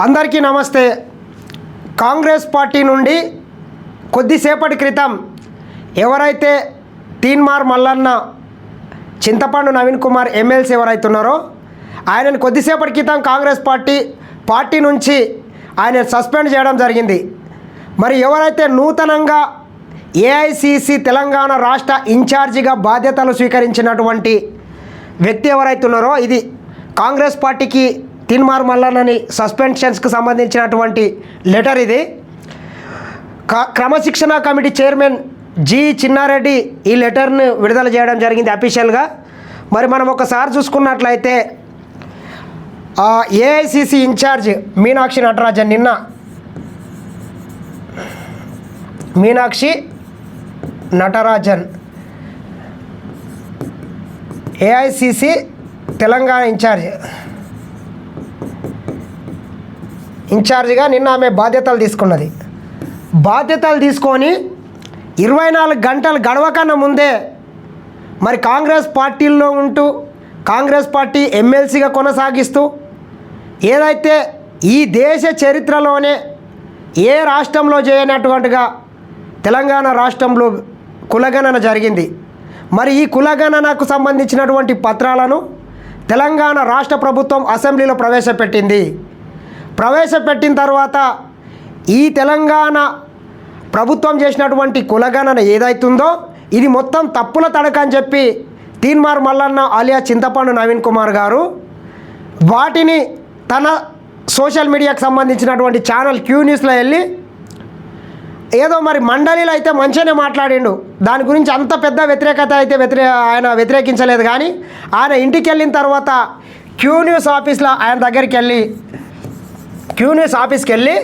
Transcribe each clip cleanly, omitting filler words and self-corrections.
అందరికీ నమస్తే. కాంగ్రెస్ పార్టీ నుండి కొద్దిసేపటి క్రితం ఎవరైతే తీన్మార్ మల్లన్న, చింతపండు నవీన్ కుమార్ ఎమ్మెల్సీ ఎవరైతే ఉన్నారో ఆయనను కొద్దిసేపటి క్రితం కాంగ్రెస్ పార్టీ నుంచి ఆయన సస్పెండ్ చేయడం జరిగింది. మరి ఎవరైతే నూతనంగా ఏఐసిసి తెలంగాణ రాష్ట్ర ఇన్ఛార్జిగా బాధ్యతలు స్వీకరించినటువంటి వ్యక్తి ఎవరైతే ఉన్నారో ఇది కాంగ్రెస్ పార్టీకి తీన్మార్ మల్లన్నని సస్పెన్షన్స్కి సంబంధించినటువంటి లెటర్. ఇది క్రమశిక్షణ కమిటీ చైర్మన్ జి చిన్నారెడ్డి ఈ లెటర్ను విడుదల చేయడం జరిగింది అఫీషియల్గా. మరి మనం ఒకసారి చూసుకున్నట్లయితే ఏఐసిసి ఇన్ఛార్జ్ మీనాక్షి నటరాజన్ నిన్న మీనాక్షి నటరాజన్ ఏఐసిసి తెలంగాణ ఇన్ఛార్జిగా నిన్న ఆమె బాధ్యతలు తీసుకున్నది. బాధ్యతలు తీసుకొని 24 గంటలు గడవకన్నా ముందే మరి కాంగ్రెస్ పార్టీల్లో ఉంటూ కాంగ్రెస్ పార్టీ ఎమ్మెల్సీగా కొనసాగిస్తూ ఏదైతే ఈ దేశ చరిత్రలోనే ఏ రాష్ట్రంలో చేయనటువంటిగా తెలంగాణ రాష్ట్రంలో కులగణన జరిగింది. మరి ఈ కులగణనకు సంబంధించినటువంటి పత్రాలను తెలంగాణ రాష్ట్ర ప్రభుత్వం అసెంబ్లీలో ప్రవేశపెట్టిన తర్వాత ఈ తెలంగాణ ప్రభుత్వం చేసినటువంటి కులగణన ఏదైతుందో ఇది మొత్తం తప్పుల తడక అని చెప్పి తీన్మార్ మల్లన్న ఆలియా చింతపండు నవీన్ కుమార్ గారు వాటిని తన సోషల్ మీడియాకు సంబంధించినటువంటి ఛానల్ క్యూ న్యూస్లో వెళ్ళి ఏదో మరి మండలిలో అయితే మంచిగానే మాట్లాడిండు. దాని గురించి అంత పెద్ద వ్యతిరేకత అయితే ఆయన వ్యతిరేకించలేదు. కానీ ఆయన ఇంటికి వెళ్ళిన తర్వాత క్యూ న్యూస్ ఆఫీస్లో ఆయన దగ్గరికి వెళ్ళి క్యూ న్యూస్ ఆఫీస్కి వెళ్ళి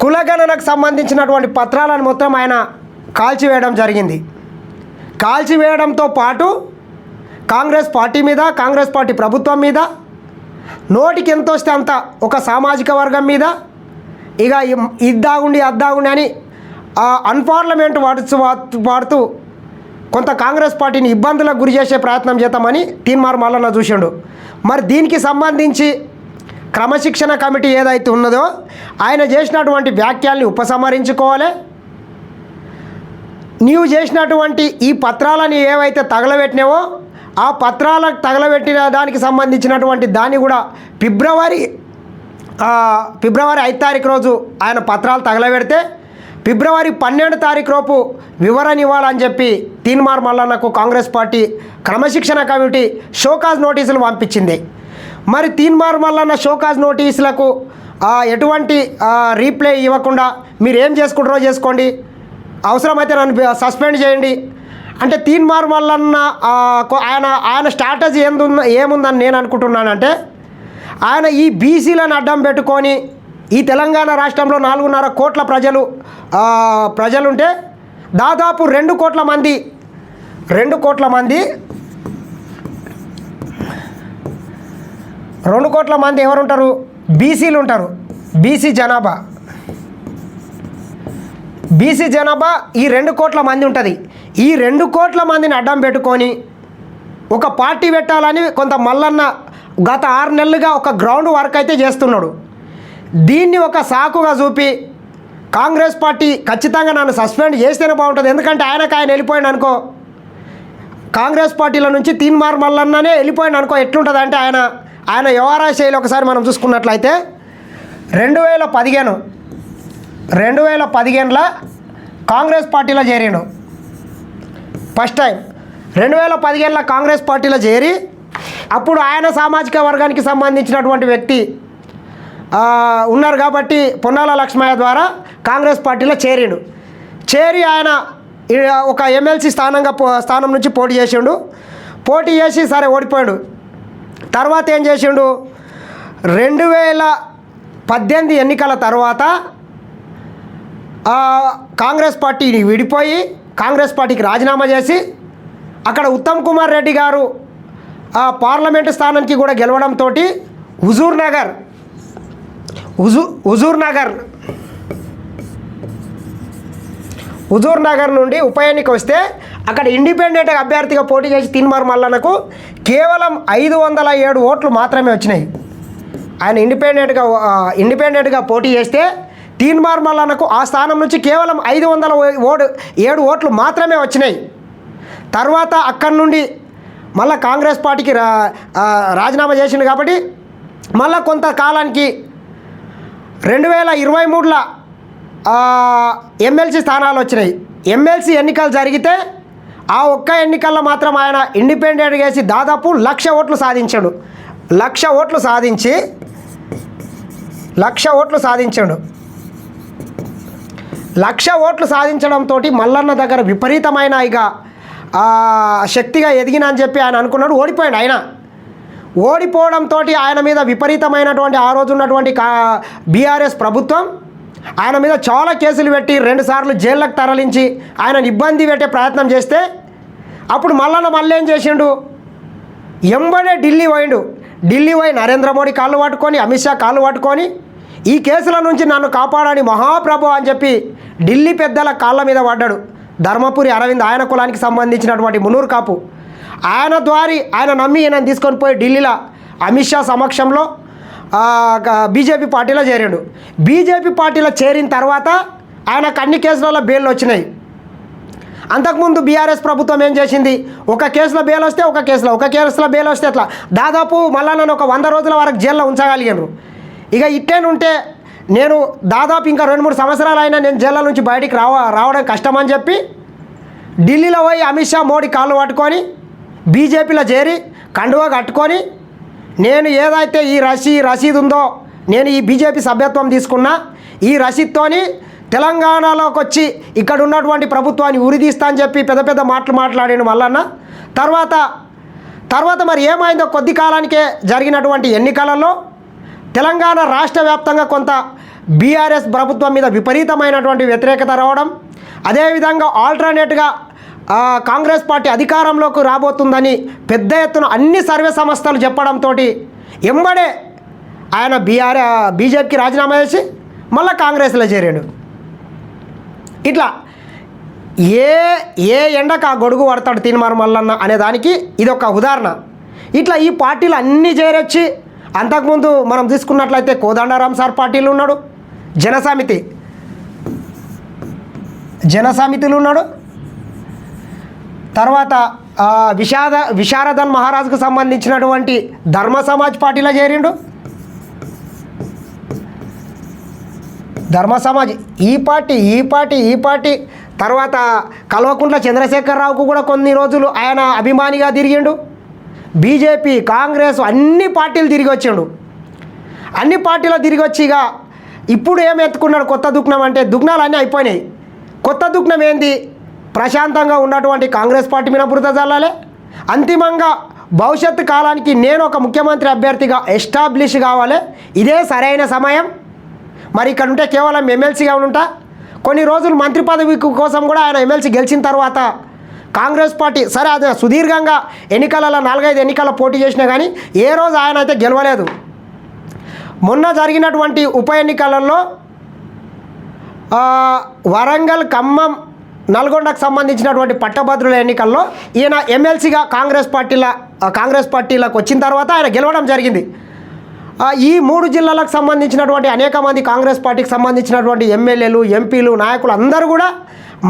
కులగణనకు సంబంధించినటువంటి పత్రాలను మొత్తం ఆయన కాల్చివేయడం జరిగింది. కాల్చివేయడంతో పాటు కాంగ్రెస్ పార్టీ మీద, కాంగ్రెస్ పార్టీ ప్రభుత్వం మీద, నోటికి ఎంత వస్తే అంత ఒక సామాజిక వర్గం మీద ఇక ఇద్దాగుండి అద్దాగుండి అని అన్పార్లమెంట్ వాడుతూ కొంత కాంగ్రెస్ పార్టీని ఇబ్బందులకు గురి చేసే ప్రయత్నం చేద్దామని తీన్మార్ మల్లన్న చూసిండు. మరి దీనికి సంబంధించి క్రమశిక్షణ కమిటీ ఏదైతే ఉన్నదో ఆయన చేసినటువంటి వ్యాఖ్యల్ని ఉపసంహరించుకోవాలి. నీవు చేసినటువంటి ఈ పత్రాలని ఏవైతే తగలబెట్టినావో ఆ పత్రాలకు తగలబెట్టిన దానికి సంబంధించినటువంటి దాన్ని కూడా ఫిబ్రవరి 5 తారీఖు రోజు ఆయన పత్రాలు తగలబెడితే ఫిబ్రవరి 12 తారీఖు లోపు వివరణ ఇవ్వాలని చెప్పి తీన్మార్ మల్లన్నకు కాంగ్రెస్ పార్టీ క్రమశిక్షణ కమిటీ షోకాజ్ నోటీసులు పంపించింది. మరి తీన్మార్ మల్లన్న షోకాజ్ నోటీసులకు ఎటువంటి రీప్లై ఇవ్వకుండా మీరు ఏం చేసుకుంటారో చేసుకోండి, అవసరమైతే నన్ను సస్పెండ్ చేయండి అంటే తీన్మార్ మల్లన్న ఆయన స్ట్రాటజీ ఏముందని నేను అనుకుంటున్నానంటే ఆయన ఈ బీసీలను అడ్డం పెట్టుకొని ఈ తెలంగాణ రాష్ట్రంలో 4.5 కోట్ల ప్రజలుంటే దాదాపు 2 కోట్ల మంది ఎవరుంటారు? బీసీలు ఉంటారు. బీసీ జనాభా ఈ 2 కోట్ల మంది ఉంటుంది. ఈ 2 కోట్ల మందిని అడ్డం పెట్టుకొని ఒక పార్టీ పెట్టాలని కొంత మల్లన్న గత 6 నెలలుగా ఒక గ్రౌండ్ వర్క్ అయితే చేస్తున్నాడు. దీన్ని ఒక సాకుగా చూపి కాంగ్రెస్ పార్టీ ఖచ్చితంగా నన్ను సస్పెండ్ చేస్తేనే బాగుంటుంది. ఎందుకంటే ఆయన వెళ్ళిపోయాడు అనుకో, కాంగ్రెస్ పార్టీల నుంచి తీన్మార్ మల్లన్ననే వెళ్ళిపోయాడు అనుకో ఎట్లుంటుంది అంటే ఆయన వ్యవహార శైలి ఒకసారి మనం చూసుకున్నట్లయితే 2015లో కాంగ్రెస్ పార్టీలో చేరిండు. ఫస్ట్ టైం 2015లో కాంగ్రెస్ పార్టీలో చేరి అప్పుడు ఆయన సామాజిక వర్గానికి సంబంధించినటువంటి వ్యక్తి ఉన్నారు కాబట్టి పొన్నాల లక్ష్మయ్య ద్వారా కాంగ్రెస్ పార్టీలో చేరి ఆయన ఒక ఎమ్మెల్సీ స్థానం నుంచి పోటీ చేసి సరే ఓడిపోయాడు. తర్వాత ఏం చేసిండు? 2018 ఎన్నికల తర్వాత కాంగ్రెస్ పార్టీని విడిపోయి కాంగ్రెస్ పార్టీకి రాజీనామా చేసి అక్కడ ఉత్తమ్ కుమార్ రెడ్డి గారు పార్లమెంటు స్థానానికి కూడా గెలవడంతో హుజూర్ నగర్ నుండి ఉప ఎన్నిక వస్తే అక్కడ ఇండిపెండెంట్ అభ్యర్థిగా పోటీ చేసి తీన్మార్ మల్లన్నకు కేవలం 507 ఓట్లు మాత్రమే వచ్చినాయి. ఆయన ఇండిపెండెంట్గా పోటీ చేస్తే తీన్మార్ మల్లన్నకు ఆ స్థానం నుంచి కేవలం 507 ఓట్లు మాత్రమే వచ్చినాయి. తర్వాత అక్కడి నుండి మళ్ళీ కాంగ్రెస్ పార్టీకి రాజీనామా చేసిండు కాబట్టి మళ్ళీ కొంతకాలానికి 2023లో ఎమ్మెల్సీ స్థానాలు వచ్చినాయి. ఎమ్మెల్సీ ఎన్నికలు జరిగితే ఆ ఒక్క ఎన్నికల్లో మాత్రం ఆయన ఇండిపెండెంట్గా వేసి దాదాపు 1,00,000 ఓట్లు సాధించాడు. 1,00,000 ఓట్లు సాధించి 1,00,000 ఓట్లు సాధించాడు. 1,00,000 ఓట్లు సాధించడంతో మల్లన్న దగ్గర విపరీతమైన ఇక శక్తిగా ఎదిగిన అని చెప్పి ఆయన అనుకున్నాడు. ఓడిపోయాడు. ఆయన ఓడిపోవడంతో ఆయన మీద విపరీతమైనటువంటి ఆ రోజు ఉన్నటువంటి బీఆర్ఎస్ ప్రభుత్వం ఆయన మీద చాలా కేసులు పెట్టి 2 సార్లు జైళ్ళకు తరలించి ఆయనను ఇబ్బంది పెట్టే ప్రయత్నం చేస్తే అప్పుడు మల్లన్న మళ్ళీ ఏం చేసిండు, ఎంబడే ఢిల్లీ పోయి నరేంద్ర మోడీ కాళ్ళు పట్టుకొని, అమిత్ షా కాళ్ళు పట్టుకొని ఈ కేసుల నుంచి నన్ను కాపాడని మహాప్రభు అని చెప్పి ఢిల్లీ పెద్దల కాళ్ళ మీద పడ్డాడు. ధర్మపురి అరవింద్ ఆయన కులానికి సంబంధించినటువంటి మునూరు కాపు ఆయన నమ్మి ఈయనను తీసుకొని పోయి ఢిల్లీలో అమిత్ షా సమక్షంలో బీజేపీ పార్టీలో చేరాడు. బీజేపీ పార్టీలో చేరిన తర్వాత ఆయనకు అన్ని కేసులలో బెయిల్ వచ్చినాయి. అంతకుముందు బీఆర్ఎస్ ప్రభుత్వం ఏం చేసింది, ఒక కేసులో బెయిల్ వస్తే ఒక కేసులో బెయిల్ వస్తే అట్లా దాదాపు మళ్ళీ నన్ను ఒక 100 రోజుల వరకు జైల్లో ఉంచగలిగాను. ఇక ఇట్టేనుంటే నేను దాదాపు ఇంకా 2-3 సంవత్సరాలు అయినా నేను జైల్లో నుంచి బయటికి రావడం కష్టమని చెప్పి ఢిల్లీలో పోయి అమిత్ షా మోడీ కాళ్ళు పట్టుకొని బీజేపీలో చేరి కండువా కట్టుకొని నేను ఏదైతే ఈ రసీదు ఉందో నేను ఈ బీజేపీ సభ్యత్వం తీసుకున్నా ఈ రసీద్తోని తెలంగాణలోకి వచ్చి ఇక్కడ ఉన్నటువంటి ప్రభుత్వాన్ని ఉరిదీస్తా అని చెప్పి పెద్ద మాటలు మాట్లాడాను మల్లన్న. తర్వాత మరి ఏమైందో కొద్ది కాలానికే జరిగినటువంటి ఎన్నికలలో తెలంగాణ రాష్ట్ర వ్యాప్తంగా కొంత బీఆర్ఎస్ ప్రభుత్వం మీద విపరీతమైనటువంటి వ్యతిరేకత రావడం, అదేవిధంగా ఆల్టర్నేట్గా కాంగ్రెస్ పార్టీ అధికారంలోకి రాబోతుందని పెద్ద ఎత్తున అన్ని సర్వే సంస్థలు చెప్పడంతో ఎంబడే ఆయన బీజేపీకి రాజీనామా చేసి మళ్ళీ కాంగ్రెస్లో చేరాడు. ఇట్లా ఏ ఎండకు ఆ గొడుగు పడతాడు తీన్మార్ మల్లన్న అనే దానికి ఇదొక ఉదాహరణ. ఇట్లా ఈ పార్టీలు అన్నీ చేరొచ్చి అంతకుముందు మనం తీసుకున్నట్లయితే కోదండరాం సార్ పార్టీలు ఉన్నాడు, జనసమితిలు ఉన్నాడు, తర్వాత విశారదన్ మహారాజ్కు సంబంధించినటువంటి ధర్మ సమాజ్ పార్టీలో చేరిండు. ధర్మ సమాజ్ ఈ పార్టీ తర్వాత కల్వకుంట్ల చంద్రశేఖరరావుకు కూడా కొన్ని రోజులు ఆయన అభిమానిగా తిరిగిండు. బీజేపీ కాంగ్రెస్ అన్ని పార్టీలు తిరిగి వచ్చాడు. అన్ని పార్టీలో తిరిగి వచ్చిగా ఇప్పుడు ఏం ఎత్తుకున్నాడు కొత్త దుఃఖం అంటే దుఃఖాలు అన్నీ అయిపోయినాయి. కొత్త దుఃఖం ఏంది, ప్రశాంతంగా ఉన్నటువంటి కాంగ్రెస్ పార్టీ మీద బురద జల్లాలి, అంతిమంగా భవిష్యత్తు కాలానికి నేను ఒక ముఖ్యమంత్రి అభ్యర్థిగా ఎస్టాబ్లిష్ కావాలి, ఇదే సరైన సమయం. మరి ఇక్కడ ఉంటే కేవలం ఎమ్మెల్సీగా ఉంటా, కొన్ని రోజులు మంత్రి పదవి కోసం కూడా ఆయన ఎమ్మెల్సీ గెలిచిన తర్వాత కాంగ్రెస్ పార్టీ సరే అదే సుదీర్ఘంగా ఎన్నికలలో 4-5 ఎన్నికల పోటీ చేసినా కానీ ఏ రోజు ఆయన అయితే గెలవలేదు. మొన్న జరిగినటువంటి ఉప ఎన్నికలలో వరంగల్, ఖమ్మం, నల్గొండకు సంబంధించినటువంటి పట్టభద్రుల ఎన్నికల్లో ఈయన ఎమ్మెల్సీగా కాంగ్రెస్ పార్టీలకు వచ్చిన తర్వాత ఆయన గెలవడం జరిగింది. ఈ 3 జిల్లాలకు సంబంధించినటువంటి అనేక మంది కాంగ్రెస్ పార్టీకి సంబంధించినటువంటి ఎమ్మెల్యేలు, ఎంపీలు, నాయకులు అందరూ కూడా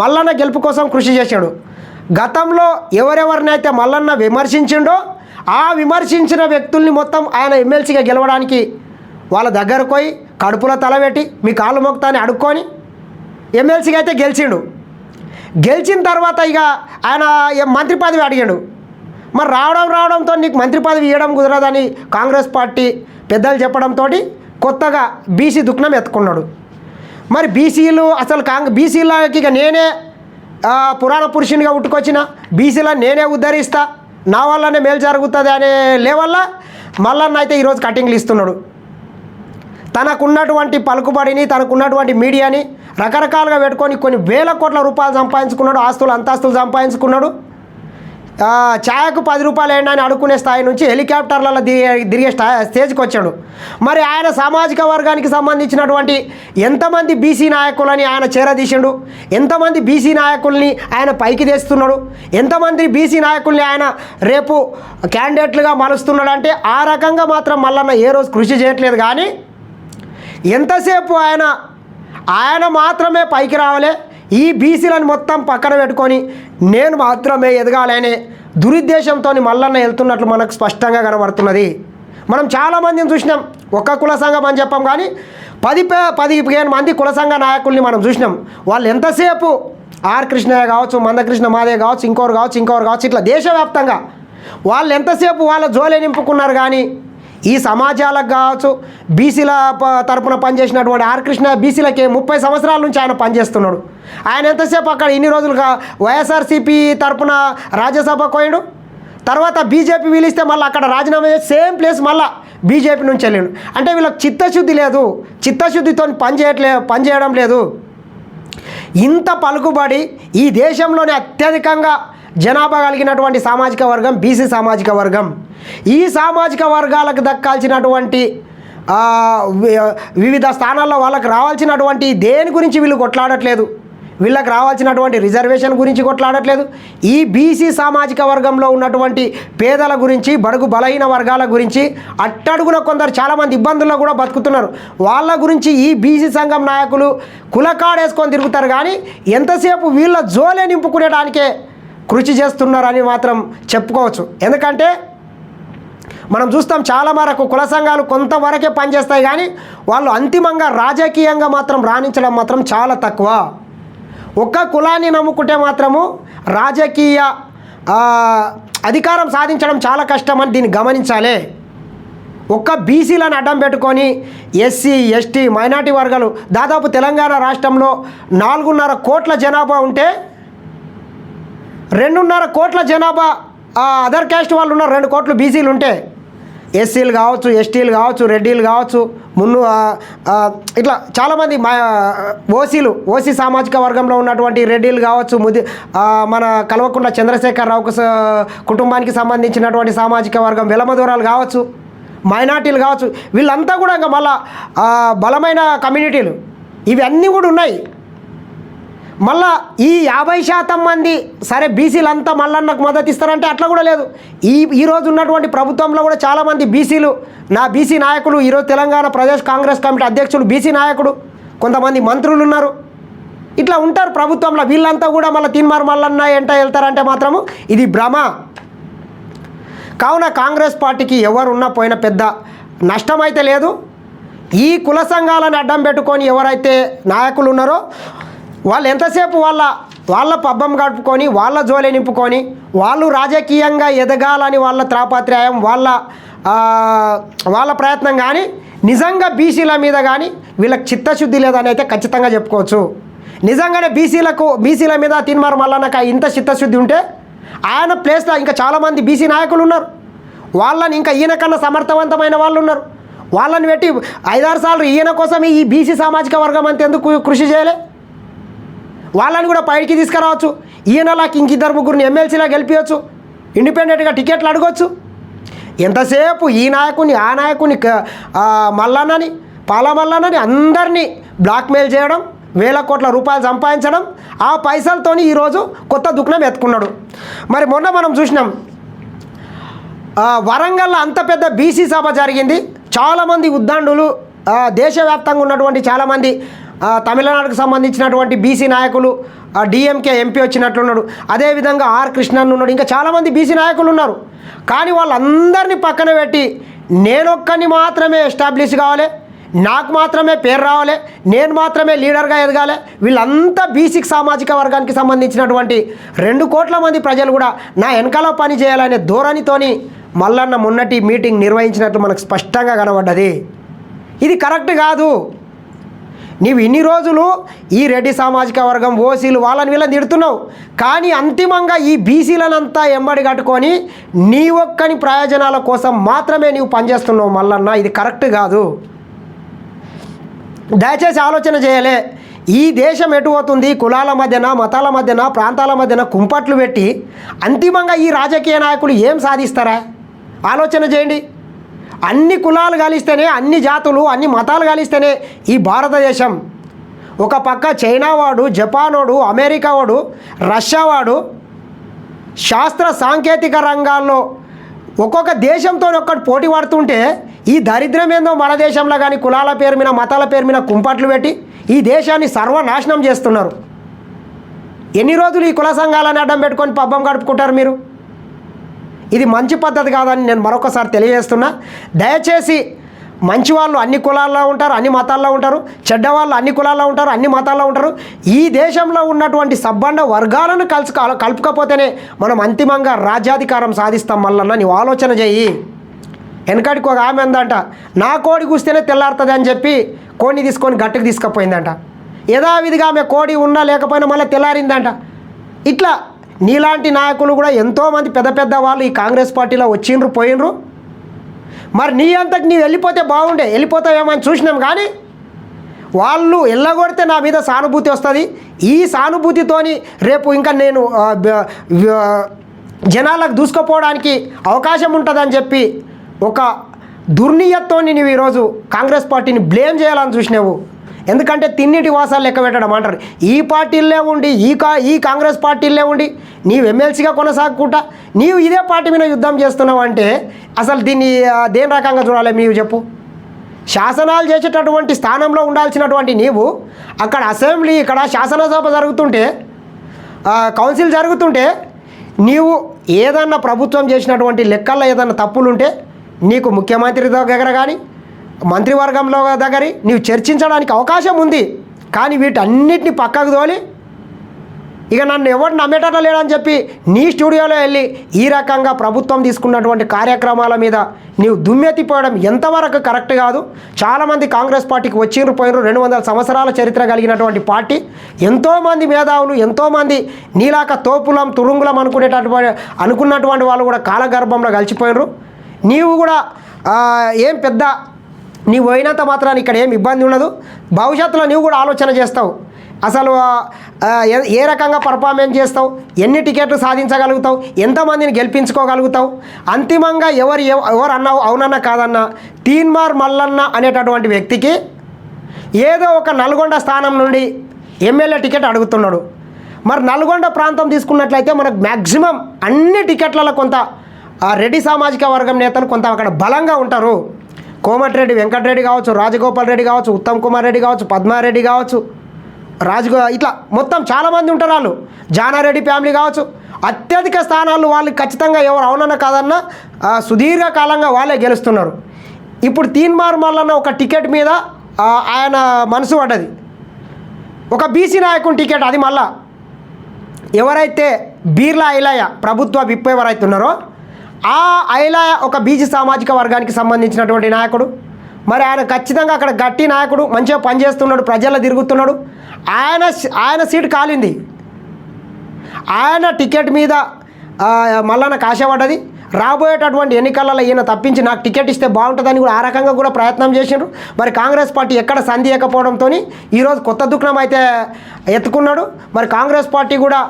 మల్లన్న గెలుపు కోసం కృషి చేశాడు. గతంలో ఎవరెవరినైతే మల్లన్న విమర్శించిండో ఆ విమర్శించిన వ్యక్తుల్ని మొత్తం ఆయన ఎమ్మెల్సీగా గెలవడానికి వాళ్ళ దగ్గరకు పోయి కడుపులో తలబెట్టి మీ కాళ్ళు మొక్తా అని అడుక్కొని ఎమ్మెల్సీగా అయితే గెలిచిండు. గెలిచిన తర్వాత ఇక ఆయన మంత్రి పదవి అడిగాడు. మరి రావడంతో నీకు మంత్రి పదవి ఇవ్వడం కుదరదని కాంగ్రెస్ పార్టీ పెద్దలు చెప్పడంతో కొత్తగా బీసీ దుఃఖం ఎత్తుకున్నాడు. మరి బీసీలు అసలు బీసీలకి ఇక నేనే పురాణ పురుషునిగా ఉట్టుకొచ్చిన, బీసీలను నేనే ఉద్ధరిస్తా, నా వల్లనే మేలు జరుగుతుంది అనే లెవెల్లో మల్లన్న అయితే ఈరోజు కటింగ్లు ఇస్తున్నాడు. తనకున్నటువంటి పలుకుబడిని, తనకున్నటువంటి మీడియాని రకరకాలుగా పెట్టుకొని కొన్ని వేల కోట్ల రూపాయలు సంపాదించుకున్నాడు, అంతస్తులు సంపాదించుకున్నాడు. ఛాయకు 10 రూపాయలు ఏంటి అని అడుక్కునే స్థాయి నుంచి హెలికాప్టర్లలో తిరిగే స్టేజ్కి వచ్చాడు. మరి ఆయన సామాజిక వర్గానికి సంబంధించినటువంటి ఎంతమంది బీసీ నాయకులని ఆయన చేరదీసిండు, ఎంతమంది బీసీ నాయకుల్ని ఆయన పైకి తెస్తున్నాడు, ఎంతమంది బీసీ నాయకుల్ని ఆయన రేపు క్యాండిడేట్లుగా మలుస్తున్నాడు అంటే ఆ రకంగా మాత్రం మల్లన్న ఏ రోజు కృషి చేయట్లేదు. కానీ ఎంతసేపు ఆయన మాత్రమే పైకి రావాలి, ఈ బీసీలను మొత్తం పక్కన పెట్టుకొని నేను మాత్రమే ఎదగాలనే దురుద్దేశంతో మల్లన్న వెళ్తున్నట్లు మనకు స్పష్టంగా కనబడుతున్నది. మనం చాలామందిని చూసినాం, ఒక్క కుల సంఘం అని చెప్పాం కానీ 15 మంది కుల సంఘ నాయకుల్ని మనం చూసినాం. వాళ్ళు ఎంతసేపు ఆర్ కృష్ణయ్య కావచ్చు, మందకృష్ణ మాదే కావచ్చు, ఇంకోరు కావచ్చు ఇట్లా దేశవ్యాప్తంగా వాళ్ళు ఎంతసేపు వాళ్ళ జోలే నింపుకున్నారు. కానీ ఈ సమాజాలకు కావచ్చు, బీసీల తరపున పనిచేసినటువంటి ఆర్ కృష్ణ బీసీలకి 30 సంవత్సరాల నుంచి ఆయన పనిచేస్తున్నాడు. ఆయన ఎంతసేపు అక్కడ ఇన్ని రోజులుగా వైఎస్ఆర్సీపీ తరపున రాజ్యసభకు పోయాడు, తర్వాత బీజేపీ వీలిస్తే మళ్ళీ అక్కడ రాజీనామా చేసి సేమ్ ప్లేస్ మళ్ళీ బీజేపీ నుంచి వెళ్ళాడు. అంటే వీళ్ళకి చిత్తశుద్ధి లేదు, చిత్తశుద్ధితో పనిచేయడం లేదు. ఇంత పలుకుబడి ఈ దేశంలోనే అత్యధికంగా జనాభా కలిగినటువంటి సామాజిక వర్గం బీసీ సామాజిక వర్గం. ఈ సామాజిక వర్గాలకు దక్కాల్సినటువంటి వివిధ స్థానాల్లో వాళ్ళకు రావాల్సినటువంటి దేని గురించి వీళ్ళు కొట్లాడట్లేదు, వీళ్ళకి రావాల్సినటువంటి రిజర్వేషన్ గురించి కొట్లాడట్లేదు. ఈ బీసీ సామాజిక వర్గంలో ఉన్నటువంటి పేదల గురించి, బడుగు బలహీన వర్గాల గురించి, అట్టడుగున కొందరు చాలామంది ఇబ్బందుల్లో కూడా బతుకుతున్నారు, వాళ్ళ గురించి ఈ బీసీ సంఘం నాయకులు కులకాడేసుకొని తిరుగుతారు. కానీ ఎంతసేపు వీళ్ళ జోలే నింపుకునేటానికే కృషి చేస్తున్నారని మాత్రం చెప్పుకోవచ్చు. ఎందుకంటే మనం చూస్తాం చాలా వరకు కుల సంఘాలు కొంతవరకే పనిచేస్తాయి, కానీ వాళ్ళు అంతిమంగా రాజకీయంగా మాత్రం రాణించడం మాత్రం చాలా తక్కువ. ఒక్క కులాన్ని నమ్ముకుంటే మాత్రము రాజకీయ అధికారం సాధించడం చాలా కష్టమని దీన్ని గమనించాలి. ఒక్క బీసీలను అడ్డం పెట్టుకొని ఎస్సీ, ఎస్టీ, మైనార్టీ వర్గాలు దాదాపు తెలంగాణ రాష్ట్రంలో 4.5 కోట్ల జనాభా ఉంటే 2.5 కోట్ల జనాభా అదర్ క్యాస్ట్ వాళ్ళు ఉన్నారు, 2 కోట్లు బీసీలు ఉంటే ఎస్సీలు కావచ్చు, ఎస్టీలు కావచ్చు, రెడ్డిలు కావచ్చు, ఇట్లా చాలామంది ఓసీ సామాజిక వర్గంలో ఉన్నటువంటి రెడ్డిలు కావచ్చు, మన కల్వకుంట్ల చంద్రశేఖరరావు కుటుంబానికి సంబంధించినటువంటి సామాజిక వర్గం వెలమదూరాలు కావచ్చు, మైనార్టీలు కావచ్చు, వీళ్ళంతా కూడా ఇంకా మళ్ళా బలమైన కమ్యూనిటీలు ఇవన్నీ కూడా ఉన్నాయి. మళ్ళా ఈ 50% మంది సరే బీసీలు మల్లన్నకు మద్దతు ఇస్తారంటే అట్లా కూడా లేదు. ఈరోజు ఉన్నటువంటి ప్రభుత్వంలో కూడా చాలామంది బీసీలు, నా బీసీ నాయకులు, ఈరోజు తెలంగాణ ప్రదేశ్ కాంగ్రెస్ కమిటీ అధ్యక్షులు బీసీ నాయకుడు, కొంతమంది మంత్రులు ఉన్నారు, ఇట్లా ఉంటారు ప్రభుత్వంలో. వీళ్ళంతా కూడా మళ్ళీ తీన్మార్ మల్లన్న ఎంట వెళ్తారంటే మాత్రము ఇది భ్రమ. కావున కాంగ్రెస్ పార్టీకి ఎవరున్నా పోయిన పెద్ద నష్టమైతే లేదు. ఈ కుల సంఘాలను అడ్డం పెట్టుకొని ఎవరైతే నాయకులు ఉన్నారో వాళ్ళు ఎంతసేపు వాళ్ళ పబ్బం గడుపుకొని, వాళ్ళ జోలే నింపుకొని, వాళ్ళు రాజకీయంగా ఎదగాలని వాళ్ళ త్రాపాత్రయం, వాళ్ళ ప్రయత్నం. కానీ నిజంగా బీసీల మీద కానీ వీళ్ళకి చిత్తశుద్ధి లేదని అయితే ఖచ్చితంగా చెప్పుకోవచ్చు. నిజంగానే బీసీల మీద తీన్మార్ మల్లన్నకు ఇంత చిత్తశుద్ధి ఉంటే ఆయన ప్లేస్లో ఇంకా చాలామంది బీసీ నాయకులు ఉన్నారు, వాళ్ళని ఇంకా ఈయన కన్నా సమర్థవంతమైన వాళ్ళు ఉన్నారు, వాళ్ళని పెట్టి 5-6 సార్లు ఈయన కోసం ఈ బీసీ సామాజిక వర్గం అంతా ఎందుకు కృషి చేయలే? వాళ్ళని కూడా పైకి తీసుకురావచ్చు. ఈయనలాకి ఇంక 2-3 ఎమ్మెల్సీలా గెలిపించవచ్చు, ఇండిపెండెంట్గా టికెట్లు అడగవచ్చు. ఎంతసేపు ఈ నాయకుని ఆ నాయకుని మల్లన్నని మల్లన్నని అందరినీ బ్లాక్మెయిల్ చేయడం, 1000 కోట్ల రూపాయలు సంపాదించడం, ఆ పైసలతోని ఈరోజు కొత్త దుకాణం ఎత్తుకున్నాడు. మరి మొన్న మనం చూసినాం వరంగల్లో అంత పెద్ద బీసీ సభ జరిగింది. చాలామంది ఉద్దండులు, దేశవ్యాప్తంగా ఉన్నటువంటి చాలామంది తమిళనాడుకు సంబంధించినటువంటి బీసీ నాయకులు, డిఎంకే ఎంపీ వచ్చినట్లున్నాడు, అదేవిధంగా ఆర్ కృష్ణన్ ఉన్నాడు, ఇంకా చాలామంది బీసీ నాయకులు ఉన్నారు. కానీ వాళ్ళందరినీ పక్కన పెట్టి నేనొక్కని మాత్రమే ఎస్టాబ్లిష్ కావాలి, నాకు మాత్రమే పేరు రావాలి, నేను మాత్రమే లీడర్గా ఎదగాలి, వీళ్ళంతా బీసీ సామాజిక వర్గానికి సంబంధించినటువంటి 2 కోట్ల మంది ప్రజలు కూడా నా వెనకాల పని చేయాలనే ధోరణితోని మల్లన్న మొన్నటి మీటింగ్ నిర్వహించినట్లు మనకు స్పష్టంగా కనబడ్డది. ఇది కరెక్ట్ కాదు. నీవు ఇన్ని రోజులు ఈ రెడ్డి సామాజిక వర్గం, ఓసీలు వాళ్ళని వీళ్ళని తిడుతున్నావు, కానీ అంతిమంగా ఈ బీసీలనంతా ఎంబడి కట్టుకొని నీ ఒక్కని ప్రయోజనాల కోసం మాత్రమే నీవు పనిచేస్తున్నావు మల్లన్న. ఇది కరెక్ట్ కాదు. దయచేసి ఆలోచన చేయలే. ఈ దేశం ఎటు పోతుంది, కులాల మధ్యన, మతాల మధ్యన, ప్రాంతాల మధ్యన కుంపట్లు పెట్టి అంతిమంగా ఈ రాజకీయ నాయకులు ఏం సాధిస్తారా? ఆలోచన చేయండి. అన్ని కులాలు కలిస్తేనే, అన్ని జాతులు, అన్ని మతాలు కలిస్తేనే ఈ భారతదేశం. ఒక పక్క చైనా వాడు, జపాన్ వాడు, అమెరికా వాడు, రష్యా వాడు శాస్త్ర సాంకేతిక రంగాల్లో ఒక్కొక్క దేశంతో ఒక్కటి పోటీ పడుతుంటే ఈ దరిద్రం ఏందో మన దేశంలో కానీ కులాల పేరు మీద, మతాల పేరు మీద కుంపట్లు పెట్టి ఈ దేశాన్ని సర్వనాశనం చేస్తున్నారు. ఎన్ని రోజులు ఈ కుల సంఘాలని అడ్డం పెట్టుకొని పబ్బం గడుపుకుంటారు మీరు? ఇది మంచి పద్ధతి కాదని నేను మరొకసారి తెలియజేస్తున్నా. దయచేసి మంచి వాళ్ళు అన్ని కులాల్లో ఉంటారు, అన్ని మతాల్లో ఉంటారు. చెడ్డవాళ్ళు అన్ని కులాల్లో ఉంటారు, అన్ని మతాల్లో ఉంటారు. ఈ దేశంలో ఉన్నటువంటి సబ్బండ వర్గాలను కలుపుకపోతేనే మనం అంతిమంగా రాజ్యాధికారం సాధిస్తాం. మళ్ళీ నీవు ఆలోచన చెయ్యి. వెనకడికి ఒక ఆమె ఉందంట, నా కోడి కూస్తేనే తెల్లారుతుంది అని చెప్పి కోడిని తీసుకొని గట్టుకు తీసుకుపోయిందంట. యథావిధిగా ఆమె కోడి ఉన్నా లేకపోయినా మళ్ళీ తెల్లారిందంట. ఇట్లా నీలాంటి నాయకులు కూడా ఎంతోమంది పెద్ద పెద్ద వాళ్ళు ఈ కాంగ్రెస్ పార్టీలో వచ్చిండ్రు, పోయినరు. మరి నీ అంతకు నీవు వెళ్ళిపోతే బాగుండే, వెళ్ళిపోతావేమని చూసినాం. కానీ వాళ్ళు ఎల్లగొడితే నా మీద సానుభూతి వస్తుంది. ఈ సానుభూతితోని రేపు ఇంకా నేను జనాలకు దూసుకుపోవడానికి అవకాశం ఉంటుందని చెప్పి ఒక దుర్నీయత్తో నీవు ఈరోజు కాంగ్రెస్ పార్టీని బ్లేమ్ చేయాలని చూసినావు. ఎందుకంటే తిన్నిటి వాసాలు లెక్క పెట్టడం అంటారు. ఈ పార్టీల్లో ఉండి ఈ కాంగ్రెస్ పార్టీల్లో ఉండి నీవు ఎమ్మెల్సీగా కొనసాగుకుంటా నీవు ఇదే పార్టీ మీద యుద్ధం చేస్తున్నావు అంటే అసలు దీన్ని దేని రకంగా చూడాలి నీవు చెప్పు? శాసనాలు చేసేటటువంటి స్థానంలో ఉండాల్సినటువంటి నీవు అక్కడ అసెంబ్లీ, ఇక్కడ శాసనసభ జరుగుతుంటే, కౌన్సిల్ జరుగుతుంటే నీవు ఏదన్నా ప్రభుత్వం చేసినటువంటి లెక్కల్లో ఏదన్నా తప్పులుంటే నీకు ముఖ్యమంత్రి దగ్గర కానీ మంత్రివర్గంలో దగ్గర నీవు చర్చించడానికి అవకాశం ఉంది. కానీ వీటన్నిటిని పక్కకు తోలి ఇక నన్ను ఎవరు నమ్మేటట్టు లేడని చెప్పి నీ స్టూడియోలో వెళ్ళి ఈ రకంగా ప్రభుత్వం తీసుకున్నటువంటి కార్యక్రమాల మీద నీవు దుమ్మెత్తిపోవడం ఎంతవరకు కరెక్ట్ కాదు. చాలామంది కాంగ్రెస్ పార్టీకి వచ్చిండ్రు, పోయినరు. 200 సంవత్సరాల చరిత్ర కలిగినటువంటి పార్టీ. ఎంతోమంది మేధావులు, ఎంతోమంది నీలాక తోపులం తురుంగులం అనుకున్నటువంటి వాళ్ళు కూడా కాలగర్భంలో కలిసిపోయినరు. నీవు కూడా ఏం పెద్ద నీవు పోయినంత మాత్రాన్ని ఇక్కడ ఏం ఇబ్బంది ఉండదు. భవిష్యత్తులో నీవు కూడా ఆలోచన చేస్తావు. అసలు ఏ రకంగా పర్ఫార్మెన్స్ చేస్తావు, ఎన్ని టికెట్లు సాధించగలుగుతావు, ఎంతమందిని గెలిపించుకోగలుగుతావు. అంతిమంగా ఎవరు అన్నావు అవునన్నా కాదన్నా తీన్మార్ మల్లన్న అనేటటువంటి వ్యక్తికి ఏదో ఒక నల్గొండ స్థానం నుండి ఎమ్మెల్యే టికెట్ అడుగుతున్నాడు. మరి నల్గొండ ప్రాంతం తీసుకున్నట్లయితే మనకు మ్యాక్సిమం అన్ని టికెట్లలో కొంత రెడ్డి సామాజిక వర్గం నేతలు కొంత అక్కడ బలంగా ఉంటారు. కోమటిరెడ్డి వెంకటరెడ్డి కావచ్చు, రాజగోపాల్ రెడ్డి కావచ్చు, ఉత్తమ్ కుమార్ రెడ్డి కావచ్చు, పద్మారెడ్డి కావచ్చు, ఇట్లా మొత్తం చాలామంది ఉంటారు. వాళ్ళు జానారెడ్డి ఫ్యామిలీ కావచ్చు. అత్యధిక స్థానాలు వాళ్ళు ఖచ్చితంగా ఎవరు అవునన్నా కాదన్నా సుదీర్ఘకాలంగా వాళ్ళే గెలుస్తున్నారు. ఇప్పుడు తీన్మార్ మల్లన్న ఒక టికెట్ మీద ఆయన మనసు పడ్డది. ఒక బీసీ నాయకుని టికెట్, అది మళ్ళా ఎవరైతే బీర్లా ఐలయ్య ప్రభుత్వ విప్ ఎవరైతే ఉన్నారో ఆ ఐలయ్య ఒక బీసీ సామాజిక వర్గానికి సంబంధించినటువంటి నాయకుడు. మరి ఆయన ఖచ్చితంగా అక్కడ గట్టి నాయకుడు, మంచిగా పనిచేస్తున్నాడు, ప్రజల్లో తిరుగుతున్నాడు. ఆయన సీటు కాలింది. ఆయన టికెట్ మీద మల్లన్నకు ఆశపడ్డది. రాబోయేటటువంటి ఎన్నికలలో ఈయన తప్పించి నాకు టికెట్ ఇస్తే బాగుంటుందని కూడా ఆ రకంగా కూడా ప్రయత్నం చేసిండ్రు. మరి కాంగ్రెస్ పార్టీ ఎక్కడ సంధి ఇవ్వకపోవడంతో ఈరోజు కొత్త దుఃఖం అయితే ఎత్తుకున్నాడు. మరి కాంగ్రెస్ పార్టీ కూడా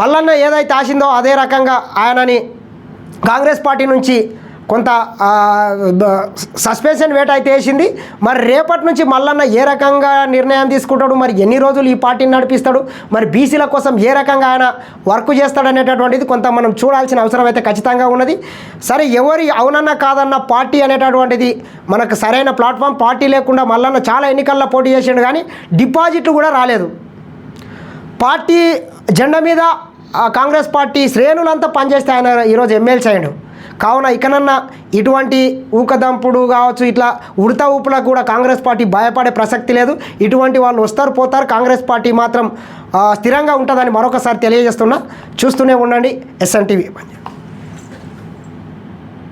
మల్లన్న ఏదైతే ఆశిందో అదే రకంగా ఆయనని కాంగ్రెస్ పార్టీ నుంచి కొంత సస్పెన్షన్ వేట అయితే వేసింది. మరి రేపటి నుంచి మల్లన్న ఏ రకంగా నిర్ణయం తీసుకుంటాడు, మరి ఎన్ని రోజులు ఈ పార్టీని నడిపిస్తాడు, మరి బీసీల కోసం ఏ రకంగా ఆయన వర్క్ చేస్తాడు అనేటటువంటిది కొంత మనం చూడాల్సిన అవసరం అయితే ఖచ్చితంగా ఉన్నది. సరే, ఎవరి అవునన్నా కాదన్న పార్టీ అనేటటువంటిది మనకు సరైన ప్లాట్ఫామ్. పార్టీ లేకుండా మల్లన్న చాలా ఎన్నికల్లో పోటీ చేసిండు కానీ డిపాజిట్లు కూడా రాలేదు. పార్టీ జెండా మీద కాంగ్రెస్ పార్టీ శ్రేణులంతా పనిచేస్తే ఆయన ఈరోజు ఎమ్మెల్సీ అయ్యాడు. కావున ఇకనన్నా ఇటువంటి ఊకదంపుడు కావచ్చు, ఇట్లా ఉడత ఊపులకు కూడా కాంగ్రెస్ పార్టీ భయపడే ప్రసక్తి లేదు. ఇటువంటి వాళ్ళు వస్తారు పోతారు. కాంగ్రెస్ పార్టీ మాత్రం స్థిరంగా ఉంటుందని మరొకసారి తెలియజేస్తున్నా. చూస్తూనే ఉండండి SN TV.